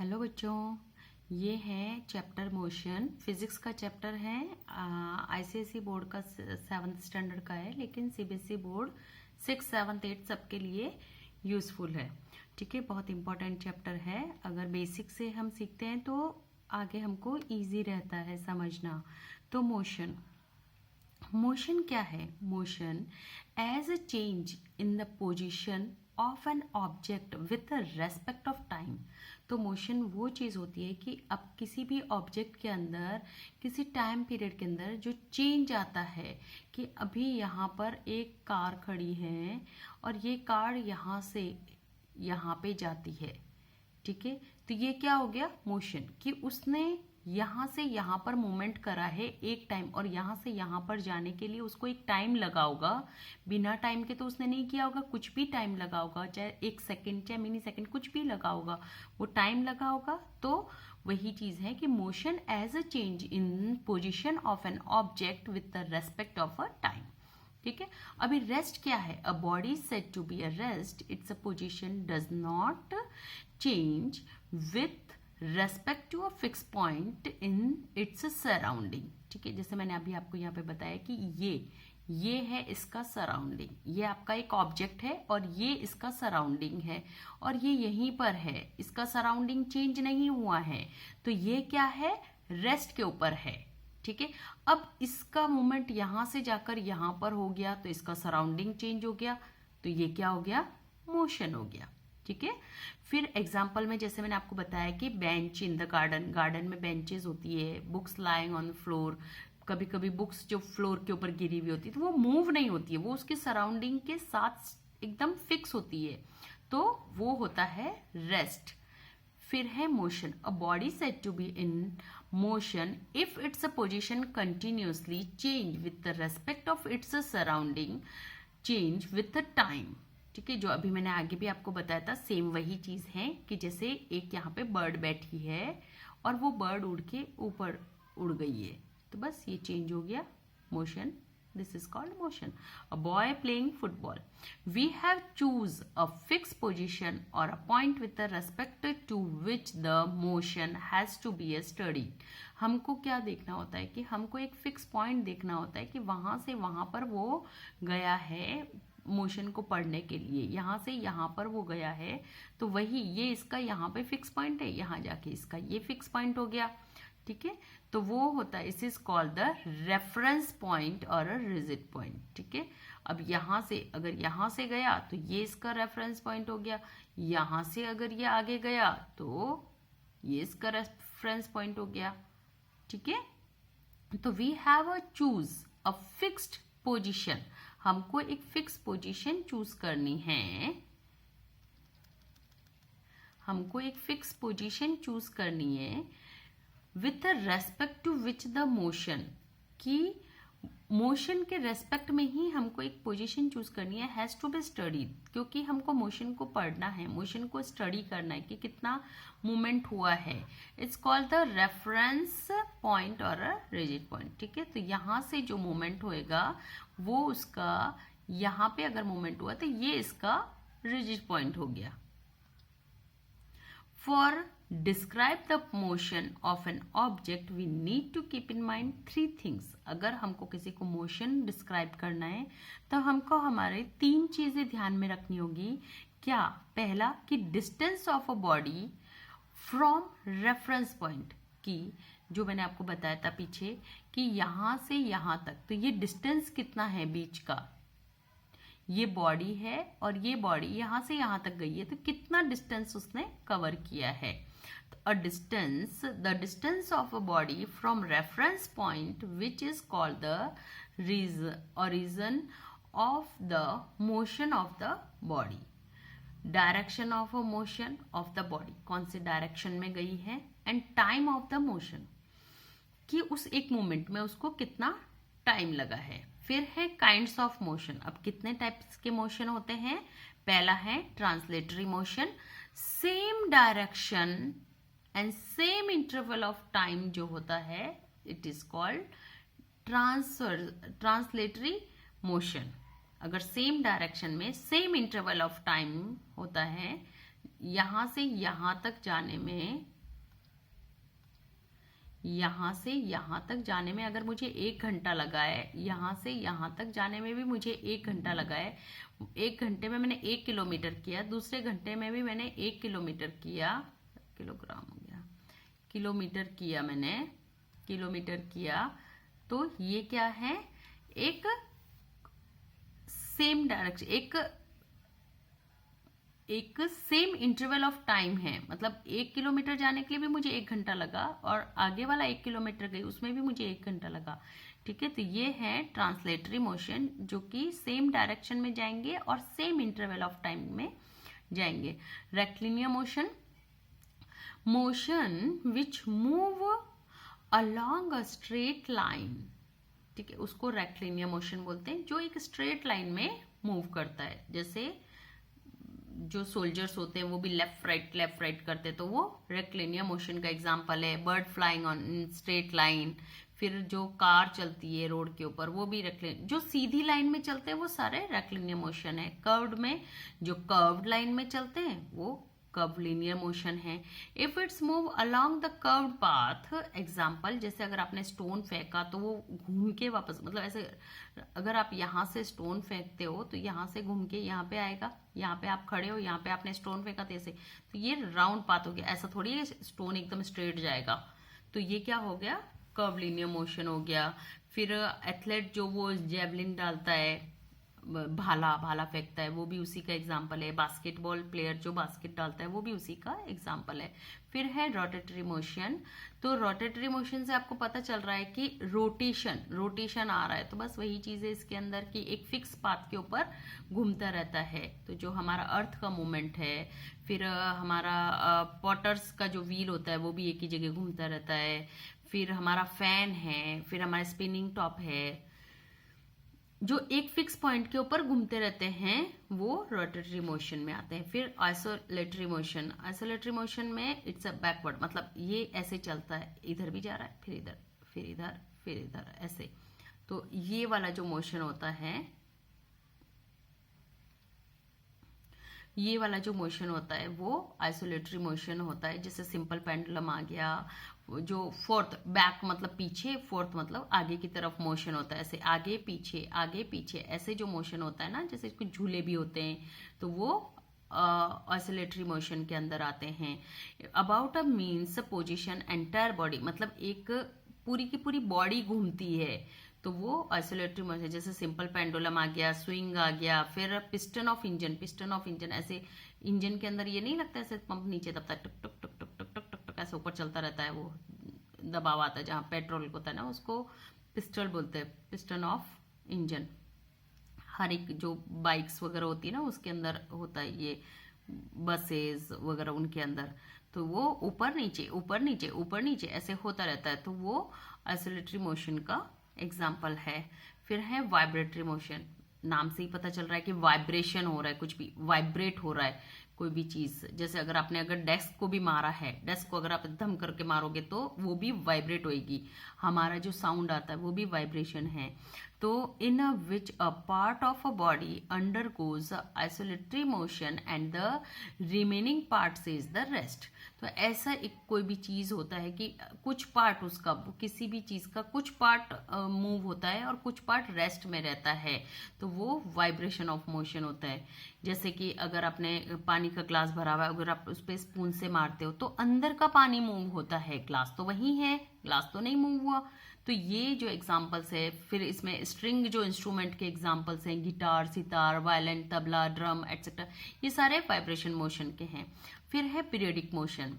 Hello बच्चों, ये है चैप्टर मोशन। फिजिक्स का चैप्टर है। आईसीएसई बोर्ड का 7th स्टैंडर्ड का है, लेकिन सीबीएसई बोर्ड 6, 7, 8 सबके लिए यूज़फुल है। ठीक है, बहुत इंपॉर्टेंट चैप्टर है। अगर बेसिक से हम सीखते हैं तो आगे हमको इजी रहता है समझना। तो मोशन क्या है? Motion as a change in the position of an object with respect of time. तो मोशन वो चीज़ होती है कि अब किसी भी ऑब्जेक्ट के अंदर किसी टाइम पीरियड के अंदर जो चेंज आता है कि अभी यहाँ पर एक कार खड़ी है और ये कार यहाँ से यहाँ पे जाती है। ठीक है, तो ये क्या हो गया? मोशन। कि उसने यहाँ से यहाँ पर मूवमेंट करा है एक टाइम, और यहाँ से यहाँ पर जाने के लिए उसको एक टाइम लगा होगा। बिना टाइम के तो उसने नहीं किया होगा, कुछ भी टाइम लगा होगा, चाहे 1 सेकेंड चाहे मिनी सेकेंड कुछ भी लगा होगा, वो टाइम लगा होगा। तो वही चीज है कि motion as a change in position of an object with the respect of a time. ठीक है, अभी रेस्ट क्या है? A body said to be a rest, its a position does not change with respect to a fix point in its surrounding. ठीक है, जैसे मैंने अभी आपको यहाँ पे बताया कि ये है इसका सराउंडिंग, ये आपका एक ऑब्जेक्ट है और ये इसका सराउंडिंग है, और ये यहीं पर है, इसका सराउंडिंग चेंज नहीं हुआ है, तो ये क्या है? रेस्ट के ऊपर है। ठीक है, अब इसका मूवमेंट यहां से जाकर यहां पर हो गया तो इसका सराउंडिंग चेंज हो गया, तो ये क्या हो गया? मोशन हो गया। ठीक है, फिर एग्जाम्पल में जैसे मैंने आपको बताया कि बेंच इन द गार्डन में बेंचेस होती है, बुक्स लाइंग ऑन फ्लोर। कभी कभी बुक्स जो फ्लोर के ऊपर गिरी हुई होती है तो वो मूव नहीं होती है, वो उसके सराउंडिंग के साथ एकदम फिक्स होती है, तो वो होता है रेस्ट। फिर है motion. A body said to be in motion if its a position continuously change with the respect of its surrounding change with the time. ठीक है, जो अभी मैंने आगे भी आपको बताया था, सेम वही चीज है कि जैसे एक यहाँ पे बर्ड बैठी है और वो बर्ड उड़ के ऊपर उड़ गई है, तो बस ये चेंज हो गया, motion. This is called motion. A boy playing football. We have choose a fixed position or a point with the respect to which the motion has to be studied. हमको क्या देखना होता है कि हमको एक फिक्स पॉइंट देखना होता है कि वहां से वहां पर वो गया है मोशन को पढ़ने के लिए, यहाँ से यहाँ पर वो गया है, तो वही ये इसका यहाँ पे फिक्स पॉइंट है, यहाँ जाके इसका ये फिक्स पॉइंट हो गया। ठीक है, तो वो होता है, इस is called the reference point और अ रिजिड पॉइंट। ठीक है, अब यहाँ से अगर यहाँ से गया तो ये इसका रेफरेंस पॉइंट हो गया, यहाँ से अगर ये आगे गया तो ये इसका रेफरेंस पॉइंट हो गया। ठीक है, तो we have a choose a fixed position, हमको एक फिक्स पोजीशन चूज करनी है, हमको एक फिक्स पोजीशन चूज करनी है with respect to which the motion, की मोशन के रेस्पेक्ट में ही हमको एक पोजीशन चूज करनी है, हैज टू बी स्टडीड, क्योंकि हमको मोशन को पढ़ना है, मोशन को स्टडी करना है कि कितना मूवमेंट हुआ है। It's called the reference point और अ रिजिड पॉइंट। ठीक है, तो यहाँ से जो मूवमेंट होएगा वो उसका, यहाँ पे अगर मूवमेंट हुआ तो ये इसका रिजिड पॉइंट हो गया। For describe the motion of an object we need to keep in mind 3 things. अगर हमको किसी को मोशन डिस्क्राइब करना है तो हमको हमारे 3 चीजें ध्यान में रखनी होगी। क्या? पहला कि distance of a body from reference point, की जो मैंने आपको बताया था पीछे कि यहां से यहां तक, तो ये डिस्टेंस कितना है बीच का, ये बॉडी है और ये बॉडी यहां से यहां तक गई है, तो कितना डिस्टेंस उसने कवर किया है। A distance, the distance of a body from reference point, which is called the origin of the motion of the body. Direction of a motion of the body, कौन से डायरेक्शन में गई है, and time of the motion, कि उस एक moment में उसको कितना टाइम लगा है। फिर है काइंड्स ऑफ मोशन। अब कितने टाइप्स के मोशन होते हैं? पहला है translatory motion, same direction and same interval of time जो होता है, it is called translatory motion. अगर सेम डायरेक्शन में सेम इंटरवल ऑफ टाइम होता है, यहां से यहां तक जाने में यहाँ से यहाँ तक जाने में अगर मुझे 1 घंटा लगा है, यहाँ से यहाँ तक जाने में भी मुझे 1 घंटा लगा है, 1 घंटे में मैंने 1 किलोमीटर किया, दूसरे घंटे में भी मैंने 1 किलोमीटर किया, किलोग्राम हो गया, किलोमीटर किया मैंने, किलोमीटर किया। तो ये क्या है, एक सेम डायरेक्शन, एक सेम इंटरवल ऑफ टाइम है। मतलब 1 किलोमीटर जाने के लिए भी मुझे 1 घंटा लगा और आगे वाला 1 किलोमीटर गई उसमें भी मुझे 1 घंटा लगा। ठीक है, तो ये है ट्रांसलेटरी मोशन, जो कि सेम डायरेक्शन में जाएंगे और सेम इंटरवल ऑफ टाइम में जाएंगे। Rectilinear motion, motion which move along a straight line, ठीक है, उसको रेक्टिलिनियर मोशन बोलते हैं, जो एक स्ट्रेट लाइन में मूव करता है। जैसे जो सोल्जर्स होते हैं वो भी लेफ्ट राइट करते हैं, तो वो रेक्टिलिनियर मोशन का एग्जांपल है। Bird flying on straight line, फिर जो कार चलती है रोड के ऊपर वो भी रेक्टिलिनियर, जो सीधी लाइन में चलते हैं वो सारे रेक्टिलिनियर मोशन है। कर्व्ड में, जो कर्व्ड लाइन में चलते हैं वो कर्वलिनियर मोशन है। If it's move along the curved path, example जैसे अगर आपने स्टोन फेंका तो वो घूम के वापस, मतलब ऐसे अगर आप यहाँ से स्टोन फेंकते हो तो यहाँ से घूम के यहाँ पे आएगा, यहाँ पे आप खड़े हो, यहाँ पे आपने स्टोन फेंका तो ऐसे, तो ये राउंड पाथ हो गया। ऐसा थोड़ी है स्टोन एकदम स्ट्रेट जाएगा, तो ये क्या हो गया, कर्वलिनियर मोशन हो गया। फिर एथलेट जो वो जेवलिन डालता है, भाला फेंकता है, वो भी उसी का एग्जाम्पल है। बास्केटबॉल प्लेयर जो बास्केट डालता है वो भी उसी का एग्जाम्पल है। फिर है रोटेटरी मोशन, तो रोटेटरी मोशन से आपको पता चल रहा है कि रोटेशन आ रहा है, तो बस वही चीज है इसके अंदर कि एक फिक्स पाथ के ऊपर घूमता रहता है। तो जो हमारा अर्थ का मूवमेंट है, फिर हमारा पॉटर्स का जो व्हील होता है वो भी एक ही जगह घूमता रहता है। फिर हमारा फैन है, फिर हमारा स्पिनिंग टॉप है, जो एक फिक्स पॉइंट के ऊपर घूमते रहते हैं वो रोटेटरी मोशन में आते हैं। फिर आइसोलेटरी मोशन में इट्स अ बैकवर्ड, मतलब ये ऐसे चलता है, इधर भी जा रहा है, फिर इधर, फिर इधर, फिर इधर, ऐसे। तो ये वाला जो मोशन होता है, ये वाला जो मोशन होता है वो आइसोलेटरी मोशन होता है। जैसे सिंपल पेंडुलम आ गया, जो फोर्थ, बैक मतलब पीछे, फोर्थ मतलब आगे की तरफ मोशन होता है, ऐसे आगे पीछे ऐसे जो मोशन होता है ना, जैसे कुछ झूले भी होते हैं, तो वो ऑसिलेटरी मोशन के अंदर आते हैं। About a means position entire body, मतलब एक पूरी की पूरी बॉडी घूमती है, तो वो आइसोलेटरी मोशन। जैसे सिंपल पेंडुलम आ गया, स्विंग आ गया, फिर पिस्टन ऑफ इंजन, ऐसे इंजन के अंदर ये नहीं लगता ऐसे पंप नीचे दबता है, टुक टुक टुक टुक टुक टुक टुक टुक ऐसे ऊपर चलता रहता है, वो दबाव आता है जहाँ पेट्रोल होता है ना, उसको पिस्टल बोलते हैं, पिस्टन ऑफ इंजन। हर एक जो बाइक्स वगैरह होती है ना उसके अंदर होता है, ये बसेस वगैरह उनके अंदर, तो वो ऊपर नीचे ऐसे होता रहता है, तो वो आइसोलेटरी मोशन का एग्जाम्पल है। फिर है वाइब्रेटरी मोशन, नाम से ही पता चल रहा है कि वाइब्रेशन हो रहा है, कुछ भी वाइब्रेट हो रहा है कोई भी चीज। जैसे अगर डेस्क को भी मारा है, डेस्क को अगर आप धम करके मारोगे तो वो भी वाइब्रेट होएगी, हमारा जो साउंड आता है वो भी वाइब्रेशन है। तो in which a part of a body undergoes oscillatory motion and the remaining part is the rest. तो ऐसा एक कोई भी चीज होता है कि कुछ पार्ट उसका, किसी भी चीज का कुछ पार्ट मूव होता है और कुछ पार्ट रेस्ट में रहता है, तो वो वाइब्रेशन ऑफ मोशन होता है। जैसे कि अगर आपने पानी का ग्लास भरा हुआ है, अगर आप उस पर स्पून से मारते हो तो अंदर का पानी मूव होता है, ग्लास तो वही है, ग्लास तो नहीं मूव हुआ। तो ये जो एग्जाम्पल्स है, फिर इसमें स्ट्रिंग जो इंस्ट्रूमेंट के एग्जाम्पल्स हैं, guitar, sitar, violin, tabla, drum etcetera, ये सारे वाइब्रेशन मोशन के हैं। फिर है पीरियडिक मोशन,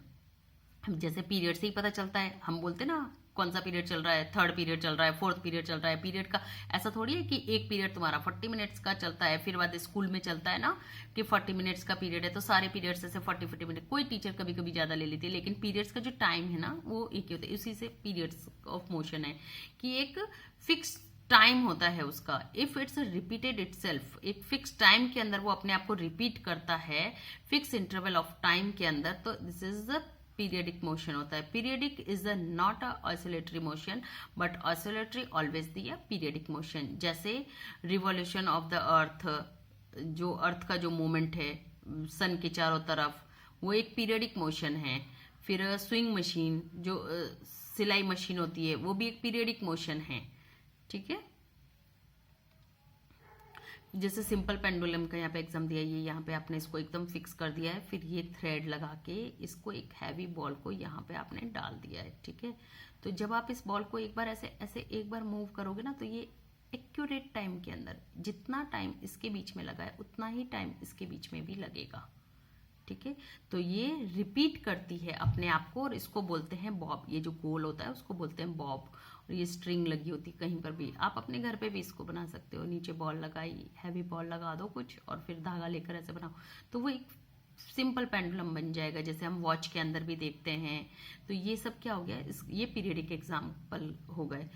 जैसे पीरियड से ही पता चलता है, हम बोलते ना कौन सा पीरियड चल रहा है, थर्ड पीरियड चल रहा है, फोर्थ पीरियड चल रहा है। पीरियड का ऐसा थोड़ी है कि एक पीरियड तुम्हारा 40 मिनट्स का चलता है, फिर बाद स्कूल में चलता है ना कि 40 मिनट्स का पीरियड है, तो सारे पीरियड्स ऐसे 40 मिनट, कोई टीचर कभी कभी ज्यादा ले लेती है, लेकिन पीरियड्स का जो टाइम है ना वो एक ही होता है। उसी से पीरियड्स ऑफ मोशन है कि एक फिक्स टाइम होता है उसका। इफ इट्स रिपीटेड इटसेल्फ, एक फिक्स टाइम के अंदर वो अपने आप को रिपीट करता है, फिक्स इंटरवल ऑफ टाइम के अंदर, तो this is the periodic motion होता है। Periodic is the not a oscillatory motion but oscillatory always the a periodic motion. जैसे रिवॉल्यूशन ऑफ द अर्थ, जो अर्थ का जो मूवमेंट है सन के चारों तरफ, वो एक पीरियडिक मोशन है। फिर स्विंग मशीन, जो सिलाई मशीन होती है, वो भी एक पीरियडिक मोशन है। ठीक है, जैसे सिंपल पेंडुलम का यहाँ पे एग्जाम दिया, ये यहाँ पे आपने इसको एकदम फिक्स कर दिया है, फिर ये थ्रेड लगा के इसको एक हैवी बॉल को यहाँ पे आपने डाल दिया है। ठीक है, तो जब आप इस बॉल को एक बार ऐसे ऐसे एक बार मूव करोगे ना, तो ये एक्यूरेट टाइम के अंदर जितना टाइम इसके बीच में लगा है उतना ही टाइम इसके बीच में भी लगेगा। ठीक है, तो ये रिपीट करती है अपने आप को, और इसको बोलते हैं बॉब। ये जो गोल होता है उसको बोलते हैं बॉब, और ये स्ट्रिंग लगी होती है कहीं पर भी। आप अपने घर पे भी इसको बना सकते हो, नीचे बॉल लगाई, हैवी बॉल लगा दो कुछ, और फिर धागा लेकर ऐसे बनाओ, तो वो एक सिंपल पेंडुलम बन जाएगा, जैसे हम वॉच के अंदर भी देखते हैं। तो ये सब क्या हो गया, ये पीरियडिक एग्जाम्पल हो गए।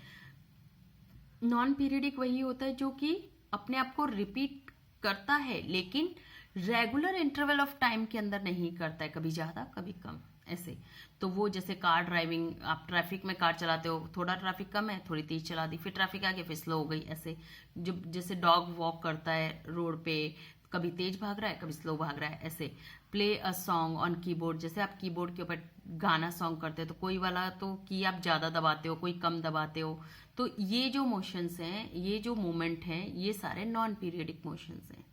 नॉन पीरियडिक वही होता है जो कि अपने आप को रिपीट करता है, लेकिन रेगुलर इंटरवल ऑफ टाइम के अंदर नहीं करता है, कभी ज्यादा कभी कम ऐसे। तो वो जैसे कार ड्राइविंग, आप ट्रैफिक में कार चलाते हो, थोड़ा ट्रैफिक कम है, थोड़ी तेज चला दी, फिर ट्रैफिक आ गया, फिर स्लो हो गई, ऐसे। जब जैसे डॉग वॉक करता है रोड पे, कभी तेज भाग रहा है, कभी स्लो भाग रहा है, ऐसे। Play a song on keyboard, जैसे आप कीबोर्ड के ऊपर गाना सॉन्ग करते हो, तो कोई वाला तो की आप ज्यादा दबाते हो, कोई कम दबाते हो। तो ये जो मोशंस हैं, ये जो मूवमेंट हैं, ये सारे नॉन पीरियडिक मोशंस हैं।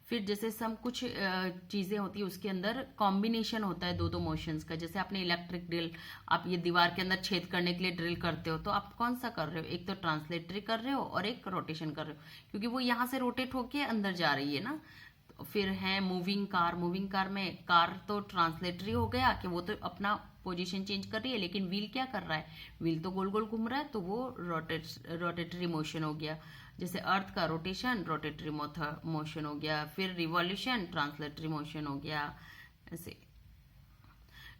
फिर जैसे सम कुछ चीजें होती है, उसके अंदर कॉम्बिनेशन होता है दो दो मोशंस का। जैसे आपने इलेक्ट्रिक ड्रिल, आप ये दीवार के अंदर छेद करने के लिए ड्रिल करते हो, तो आप कौन सा कर रहे हो, एक तो ट्रांसलेटरी कर रहे हो और एक रोटेशन कर रहे हो, क्योंकि वो यहाँ से रोटेट होके अंदर जा रही है ना। तो फिर है मूविंग कार, मूविंग कार में कार तो ट्रांसलेटरी हो गया कि वो तो अपना पोजीशन चेंज कर रही है, लेकिन व्हील क्या कर रहा है, व्हील तो गोल गोल घूम रहा है, तो वो रोटेटरी मोशन हो गया। जैसे अर्थ का रोटेशन रोटेटरी मोशन हो गया, फिर रिवॉल्यूशन ट्रांसलेटरी मोशन हो गया, ऐसे।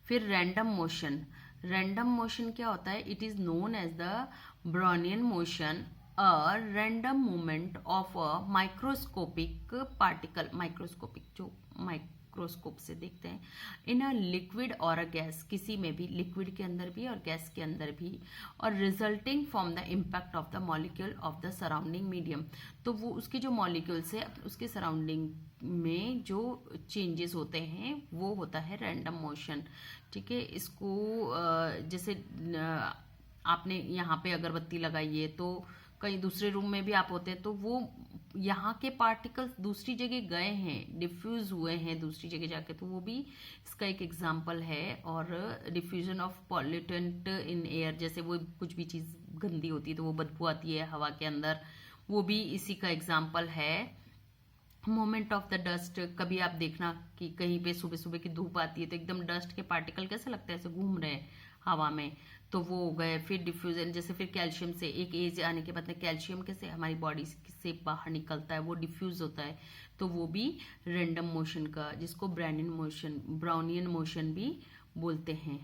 फिर रैंडम मोशन, रैंडम मोशन क्या होता है, it is known as the Brownian motion, a random movement of a microscopic particle, microscopic जो माइक्रोस्कोप से देखते हैं, इन अ लिक्विड और अ गैस, किसी में भी, लिक्विड के अंदर भी और गैस के अंदर भी, और resulting from the impact of the molecule of the surrounding medium. तो वो उसके जो मॉलिक्यूल्स है उसके सराउंडिंग में जो चेंजेस होते हैं वो होता है रैंडम मोशन। ठीक है, इसको जैसे आपने यहाँ पे अगरबत्ती लगाई है, तो कहीं दूसरे रूम में भी आप होते हैं, तो वो यहाँ के पार्टिकल्स दूसरी जगह गए हैं, डिफ्यूज हुए हैं दूसरी जगह जाके, तो वो भी इसका एक एग्जाम्पल है। और diffusion of pollutant in air, जैसे वो कुछ भी चीज़ गंदी होती है तो वो बदबू आती है हवा के अंदर, वो भी इसी का एग्जाम्पल है। मोमेंट ऑफ द डस्ट, कभी आप देखना कि कहीं पे सुबह सुबह की धूप आती है तो एकदम डस्ट के पार्टिकल कैसे लगते हैं, ऐसे घूम रहे हैं हवा में, तो वो हो गए। फिर डिफ्यूजन, जैसे फिर कैल्शियम से एक एज आने के बाद में कैल्शियम कैसे हमारी बॉडी से बाहर निकलता है, वो डिफ्यूज होता है, तो वो भी रैंडम मोशन का, जिसको ब्राउनियन मोशन भी बोलते हैं।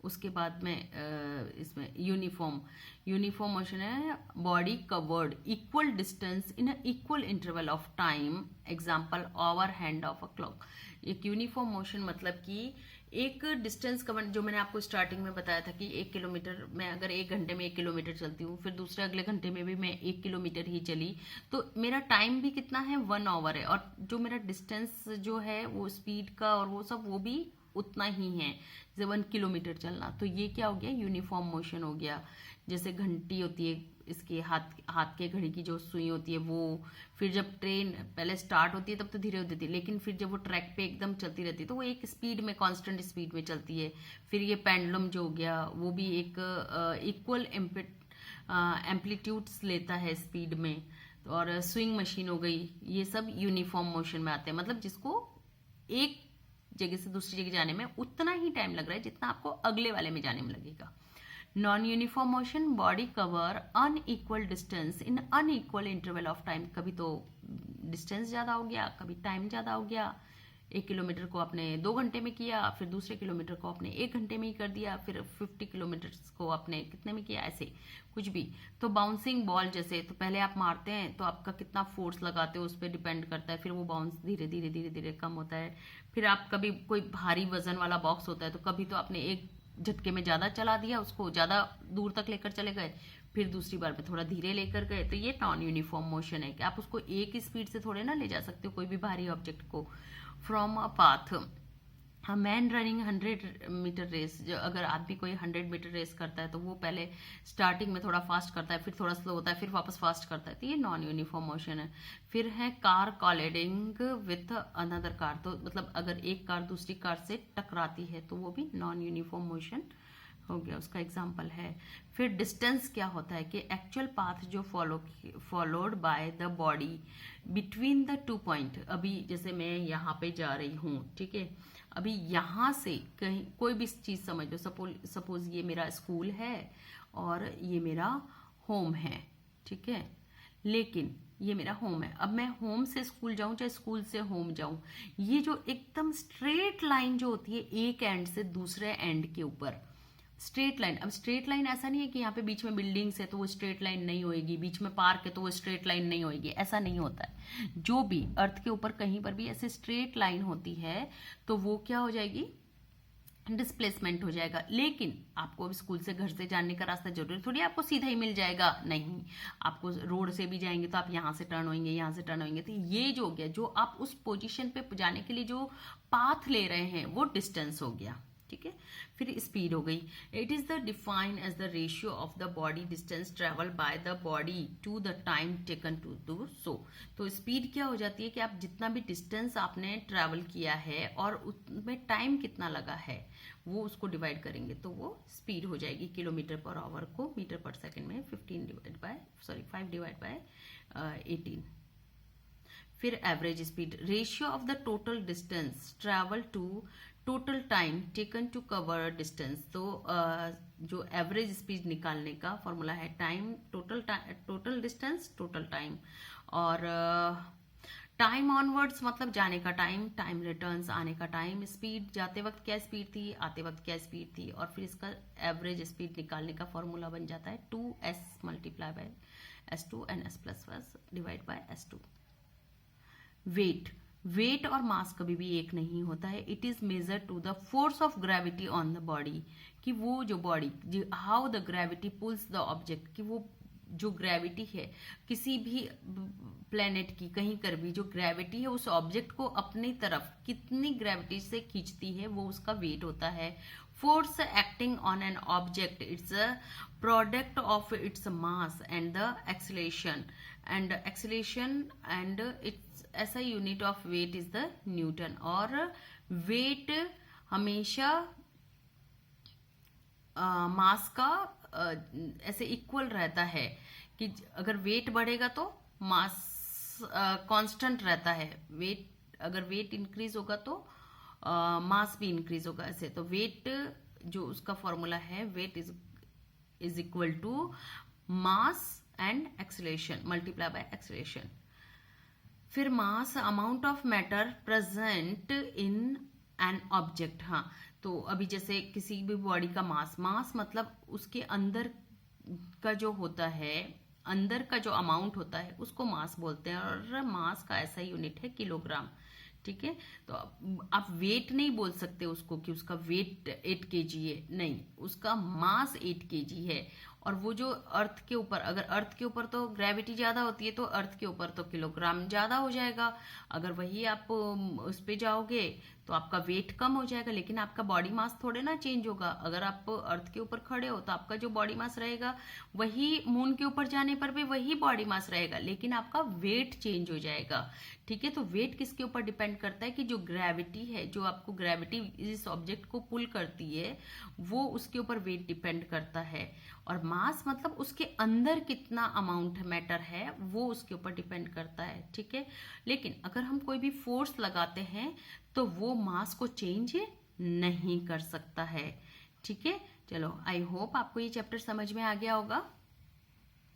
उसके बाद में इसमें यूनिफॉर्म मोशन है, body covered equal distance in equal interval of time, example our hand of a clock. एक यूनिफॉर्म मोशन मतलब कि एक डिस्टेंस कवर, जो मैंने आपको स्टार्टिंग में बताया था कि 1 किलोमीटर, मैं अगर 1 घंटे में 1 किलोमीटर चलती हूँ, फिर दूसरे अगले घंटे में भी मैं 1 किलोमीटर ही चली, तो मेरा टाइम भी कितना है, 1 आवर है, और जो मेरा डिस्टेंस जो है वो स्पीड का और वो सब वो भी उतना ही है, जैसे 1 किलोमीटर चलना। तो ये क्या हो गया, यूनिफॉर्म मोशन हो गया। जैसे घंटी होती है, इसके हाथ के घड़ी की जो सुई होती है वो, फिर जब ट्रेन पहले स्टार्ट होती है तब तो धीरे होती थी, लेकिन फिर जब वो ट्रैक पे एकदम चलती रहती है तो वो एक स्पीड में, कांस्टेंट स्पीड में चलती है। फिर ये पेंडुलम जो हो गया वो भी एक इक्वल एम्पलीट्यूड्स लेता है स्पीड में। और स्विंग मशीन हो गई, ये सब यूनिफॉर्म मोशन में आते हैं, मतलब जिसको एक जगह से दूसरी जगह जाने में उतना ही टाइम लग रहा है जितना आपको अगले वाले में जाने में लगेगा। Non uniform motion, body cover unequal distance in unequal interval of time, कभी तो डिस्टेंस ज्यादा हो गया, कभी टाइम ज्यादा हो गया। 1 किलोमीटर को आपने 2 घंटे में किया, फिर दूसरे किलोमीटर को आपने 1 घंटे में ही कर दिया, फिर 50 किलोमीटर को आपने कितने में किया, ऐसे कुछ भी। तो बाउंसिंग बॉल जैसे, तो पहले आप मारते हैं तो आपका कितना फोर्स लगाते हो उस पर डिपेंड करता है, फिर वो बाउंस धीरे धीरे धीरे धीरे कम होता है। फिर आप कभी कोई भारी वजन वाला बॉक्स होता है तो कभी तो आपने एक झटके में ज्यादा चला दिया, उसको ज्यादा दूर तक लेकर चले गए, फिर दूसरी बार में थोड़ा धीरे लेकर गए, तो ये नॉन यूनिफॉर्म मोशन है कि आप उसको एक ही स्पीड से थोड़े ना ले जा सकते हो कोई भी भारी ऑब्जेक्ट को। From a path. हाँ, मैन रनिंग 100 मीटर रेस, जो अगर आदमी कोई 100 मीटर रेस करता है तो वो पहले स्टार्टिंग में थोड़ा फास्ट करता है, फिर थोड़ा स्लो होता है, फिर वापस फास्ट करता है, तो ये नॉन यूनिफॉर्म मोशन है। फिर है कार कॉलिडिंग विथ अनदर कार, तो मतलब अगर एक कार दूसरी कार से टकराती है तो वो भी नॉन यूनिफॉर्म मोशन हो गया, उसका एग्जाम्पल है। फिर डिस्टेंस क्या होता है कि एक्चुअल पाथ जो followed by the body between the 2 point. अभी जैसे मैं यहाँ पे जा रही हूँ, ठीक है, अभी यहाँ से कहीं कोई भी चीज़ समझ लो, सपोज ये मेरा स्कूल है और ये मेरा होम है, ठीक है, लेकिन ये मेरा होम है। अब मैं होम से स्कूल जाऊं चाहे स्कूल से होम जाऊं, ये जो एकदम स्ट्रेट लाइन जो होती है एक एंड से दूसरे एंड के ऊपर, स्ट्रेट लाइन। अब स्ट्रेट लाइन ऐसा नहीं है कि यहाँ पे बीच में बिल्डिंग्स है तो वो स्ट्रेट लाइन नहीं होएगी, बीच में पार्क है तो वो स्ट्रेट लाइन नहीं होएगी, ऐसा नहीं होता है। जो भी अर्थ के ऊपर कहीं पर भी ऐसे स्ट्रेट लाइन होती है तो वो क्या हो जाएगी, डिस्प्लेसमेंट हो जाएगा। लेकिन आपको अब स्कूल से घर से जाने का रास्ता जरूरी थोड़ी आपको सीधा ही मिल जाएगा, नहीं, आपको रोड से भी जाएंगे तो आप यहाँ से टर्न होंगे, यहाँ से टर्न होंगे, तो ये जो हो गया, जो आप उस पोजीशन पे जाने के लिए जो पाथ ले रहे हैं वो डिस्टेंस हो गया, ठीक है। फिर स्पीड हो गई। It is the define as the ratio of the body distance travel by the body to the time taken to do so. तो स्पीड क्या हो जाती है कि आप जितना भी डिस्टेंस आपने ट्रेवल किया है और उसमें टाइम कितना लगा है वो उसको डिवाइड करेंगे तो वो स्पीड हो जाएगी। किलोमीटर पर आवर को मीटर पर सेकेंड में 5 डिवाइड बाय 18। फिर average speed, ratio of the total distance travel to total time taken to cover distance. तो जो एवरेज स्पीड निकालने का फॉर्मूला है time, total distance, total time, और टाइम ऑनवर्ड्स मतलब जाने का टाइम, टाइम रिटर्न्स आने का टाइम, स्पीड जाते वक्त क्या स्पीड थी, आते वक्त क्या स्पीड थी, और फिर इसका एवरेज स्पीड निकालने का फॉर्मूला बन जाता है 2s multiply by s2 and s++ divide by s2। Weight और मास कभी भी एक नहीं होता है। It is measure to the force of gravity on the body, कि वो जो body, how the gravity pulls the object, कि वो जो ग्रेविटी है किसी भी प्लेनेट की, कहीं कर भी जो ग्रेविटी है उस ऑब्जेक्ट को अपनी तरफ कितनी ग्रेविटी से खींचती है वो उसका वेट होता है। Force acting on an object, it's a product of its mass and the acceleration and its ऐसा unit of weight is the newton. और वेट हमेशा मास का ऐसे इक्वल रहता है कि अगर वेट बढ़ेगा तो मास कांस्टेंट रहता है, वेट अगर वेट इंक्रीज होगा तो मास भी इंक्रीज होगा। ऐसे तो वेट जो उसका फॉर्मूला है, weight is equal to mass and acceleration multiply by acceleration. फिर mass, amount of matter present in an object. हाँ, तो अभी जैसे किसी भी बॉडी का मास मतलब उसके अंदर का जो होता है, अंदर का जो अमाउंट होता है उसको मास बोलते हैं, और मास का ऐसा यूनिट है किलोग्राम, ठीक है। तो आप वेट नहीं बोल सकते उसको कि उसका वेट 8 kg है, नहीं, उसका मास 8 kg है। और वो जो अर्थ के ऊपर, अगर अर्थ के ऊपर तो ग्रेविटी ज्यादा होती है तो अर्थ के ऊपर तो किलोग्राम ज्यादा हो जाएगा। अगर वही आप उस पे जाओगे तो आपका वेट कम हो जाएगा, लेकिन आपका बॉडी मास थोड़े ना चेंज होगा। अगर आप अर्थ के ऊपर खड़े हो तो आपका जो बॉडी मास रहेगा वही मून के ऊपर जाने पर भी वही बॉडी मास रहेगा, लेकिन आपका वेट चेंज हो जाएगा, ठीक है। तो वेट किसके ऊपर डिपेंड करता है कि जो ग्रेविटी है, जो आपको ग्रेविटी इस ऑब्जेक्ट को पुल करती है वो उसके ऊपर वेट डिपेंड करता है। और मास मतलब उसके अंदर कितना अमाउंट मैटर है वो उसके ऊपर डिपेंड करता है, ठीक है। लेकिन अगर हम कोई भी फोर्स लगाते हैं तो वो मास को चेंज नहीं कर सकता है, ठीक है। चलो, आई होप आपको ये चैप्टर समझ में आ गया होगा।